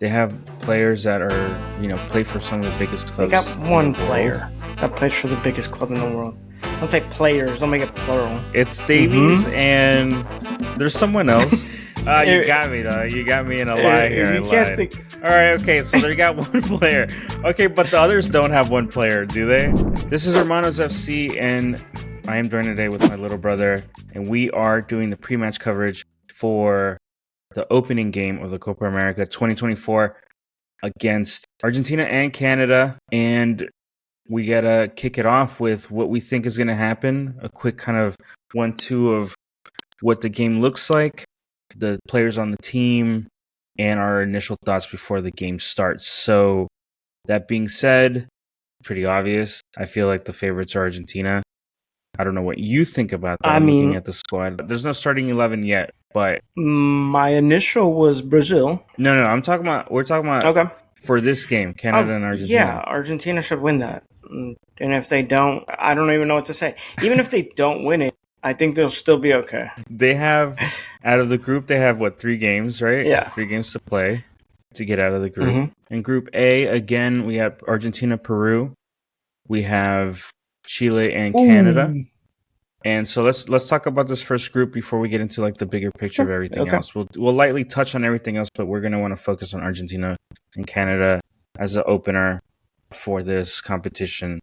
They have players that are, play for some of the biggest They clubs. got one player that plays for the biggest club in the world. Don't say players. Don't make it plural. It's Davies, and there's someone else. You got me, though. You got me in a lie here. You can't think. All right, okay, so they got one player. Okay, but the others don't have one player, do they? This is Hermanos FC, and I am joined today with my little brother, and we are doing the pre-match coverage for the opening game of the Copa America 2024 against Argentina and Canada. And we got to kick it off with what we think is going to happen. A quick kind of 1-2 of what the game looks like, the players on the team, and our initial thoughts before the game starts. So that being said, pretty obvious. I feel like the favorites are Argentina. I don't know what you think about that. Looking at the squad, there's no starting 11 yet, but my initial was Brazil. No, we're talking about Okay. For this game, Canada and Argentina. Yeah, Argentina should win that. And if they don't, I don't even know what to say. Even if they don't win it, I think they'll still be okay. They have, out of the group, they have, 3 games, right? Yeah. 3 games to play to get out of the group. Mm-hmm. In Group A, again, we have Argentina, Peru. We have Chile and Canada. And so let's talk about this first group before we get into the bigger picture of everything else. We'll lightly touch on everything else, but we're going to want to focus on Argentina and Canada as the opener for this competition.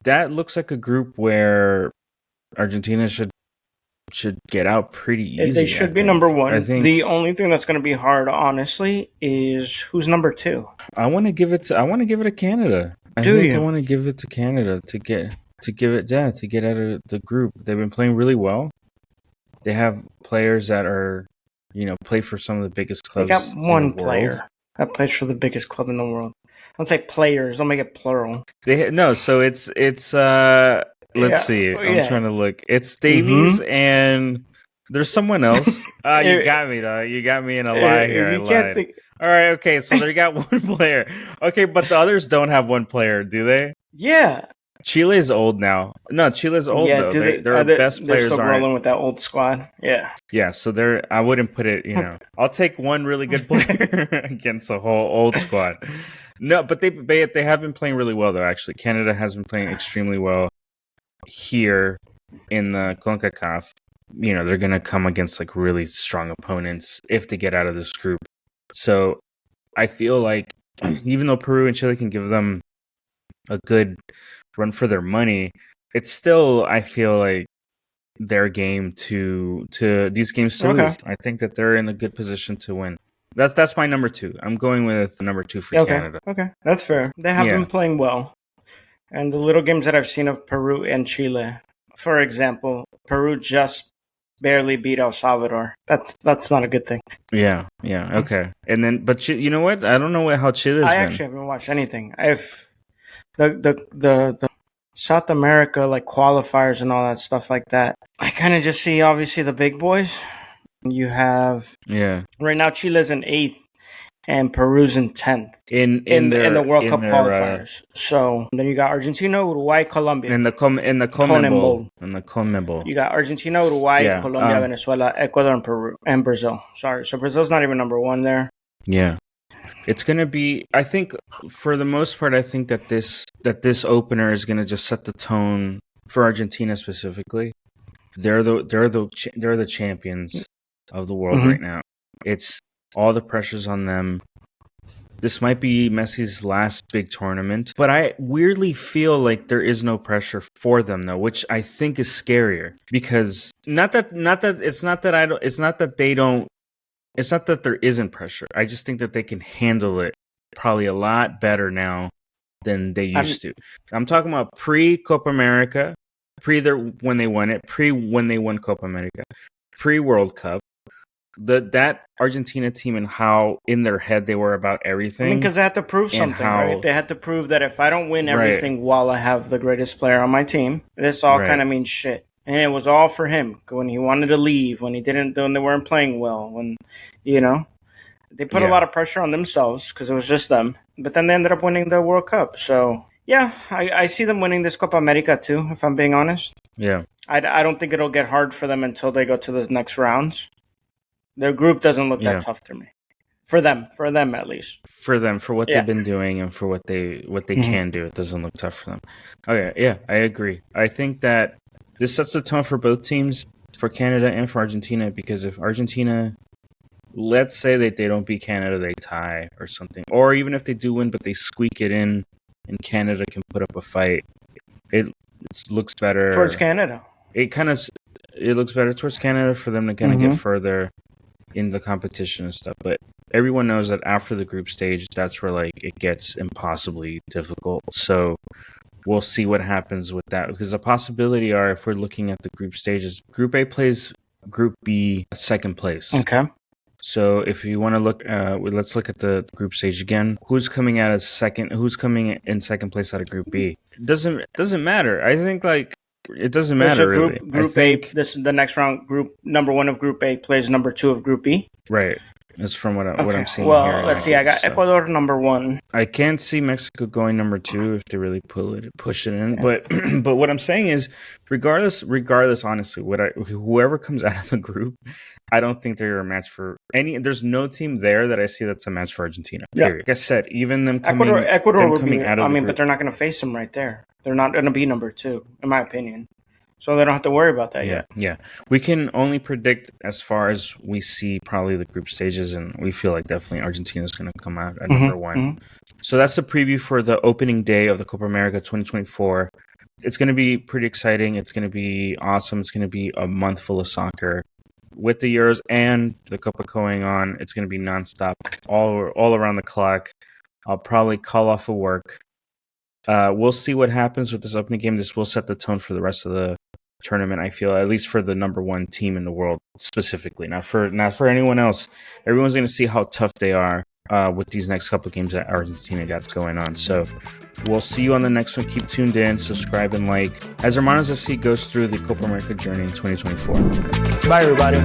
That looks like a group where Argentina should get out pretty easy. They should be number one. I think the only thing that's going to be hard, honestly, is who's number 2. I want to give it to Canada. I want to give it to Canada to get out of the group. They've been playing really well. They have players that are, play for some of the biggest clubs. They got one player that plays for the biggest club in the world. Don't say players. Don't make it plural. So it's let's see. I'm trying to look. It's Davies, and there's someone else. You got me, though. You got me in a lie here. You can't think. All right, okay, so they got one player. Okay, but the others don't have one player, do they? Yeah. Chile's old now. No, Chile's old, though. They're the best players. They're still rolling with that old squad. Yeah. Yeah, so I wouldn't put it, I'll take one really good player against a whole old squad. No, but they have been playing really well, though, actually. Canada has been playing extremely well here in the CONCACAF. They're going to come against, really strong opponents if they get out of this group. So I feel like even though Peru and Chile can give them a good run for their money, it's still, I feel like, their game to these games to lose. I think that they're in a good position to win. That's my number 2. I'm going with number 2 for Canada. Okay, that's fair. They have been playing well. And the little games that I've seen of Peru and Chile, for example, Peru just barely beat El Salvador. That's not a good thing. Yeah, okay. And then, but you know what? I don't know how Chile's been. I actually haven't watched anything. I've the South America qualifiers and all that stuff like that. I kind of just see obviously the big boys. You have right now Chile's in 8th and Peru's in 10th in the World Cup qualifiers. So then you got Argentina, Uruguay, Colombia in the CONMEBOL. You got Argentina, Uruguay, Colombia, Venezuela, Ecuador, and Peru and Brazil. Sorry, so Brazil's not even number 1 there. Yeah. It's going to be, I think, for the most part, I think that this opener is going to just set the tone for Argentina specifically. They're the champions of the world right now. It's all the pressure's on them. This might be Messi's last big tournament, but I weirdly feel like there is no pressure for them though, which I think is scarier because it's not that there isn't pressure. I just think that they can handle it probably a lot better now than they used to. I'm talking about pre-Copa America, when they won it, when they won Copa America, pre-World Cup. That Argentina team and how in their head they were about everything. Because they had to prove something, right? They had to prove that if I don't win everything while I have the greatest player on my team, this all kind of means shit. And it was all for him when he wanted to leave, when they weren't playing well, when, they put a lot of pressure on themselves because it was just them. But then they ended up winning the World Cup. So, yeah, I see them winning this Copa America too, if I'm being honest. Yeah. I don't think it'll get hard for them until they go to the next rounds. Their group doesn't look that tough to me. For them at least. For them, for what they've been doing and for what they can do, it doesn't look tough for them. Okay, yeah, I agree. I think that this sets the tone for both teams, for Canada and for Argentina, because if Argentina, let's say that they don't beat Canada, they tie or something, or even if they do win but they squeak it in and Canada can put up a fight, it looks better towards Canada. It looks better towards Canada for them to kind of get further in the competition and stuff. But everyone knows that after the group stage, that's where like it gets impossibly difficult. So we'll see what happens with that, because the possibility are, if we're looking at the group stages, Group A plays Group B second place. Okay. So if you want to look, let's look at the group stage again. Who's coming out as second? Who's coming in second place out of Group B? Doesn't matter. I think like it doesn't matter really. Group A. This is the next round. Group number 1 of Group A plays number 2 of Group B. Right. That's from what I'm seeing here. Well, let's see. I got Ecuador number 1. I can't see Mexico going number 2 if they really push it in. Yeah. But what I'm saying is, regardless, honestly, whoever comes out of the group, I don't think they're a match for any. There's no team there that I see that's a match for Argentina. Period. Like I said, even them coming, Ecuador would coming be, out of the group, but they're not going to face them right there. They're not going to be number 2, in my opinion. So they don't have to worry about that yet. Yeah. We can only predict as far as we see probably the group stages, and we feel like definitely Argentina is going to come out at number 1. So that's the preview for the opening day of the Copa America 2024. It's going to be pretty exciting. It's going to be awesome. It's going to be a month full of soccer. With the Euros and the Copa going on, it's going to be nonstop, all around the clock. I'll probably call off of work. We'll see what happens with this opening game. This will set the tone for the rest of the tournament, I feel, at least for the number 1 team in the world specifically. Not for anyone else. Everyone's going to see how tough they are with these next couple of games that Argentina got going on. So we'll see you on the next one. Keep tuned in, subscribe, and like as Hermanos FC goes through the Copa America journey in 2024. Bye, everybody.